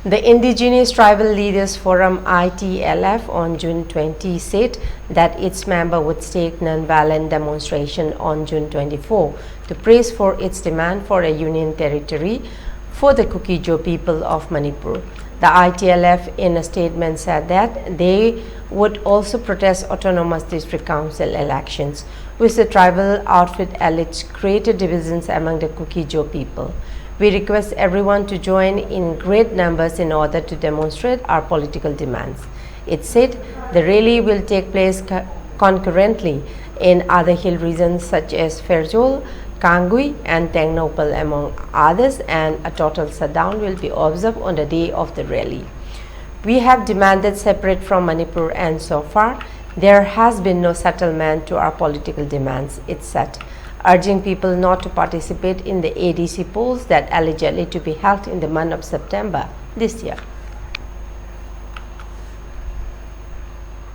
The Indigenous Tribal Leaders Forum ITLF on June 20 said that its member would take non-violent demonstration on June 24 to press for its demand for a union territory for the Kuki people of Manipur. The ITLF in a statement said that they would also protest autonomous district council elections, which the tribal outfit alleged created divisions among the Kuki people. We request everyone to join in great numbers in order to demonstrate our political demands. It said the rally will take place concurrently in other hill regions such as Ferjol, Kangui and Tengnopal among others, and a total shutdown will be observed on the day of the rally. We have demanded separate from Manipur, and so far there has been no settlement to our political demands, it said, urging people not to participate in the ADC polls that allegedly to be held in the month of September this year.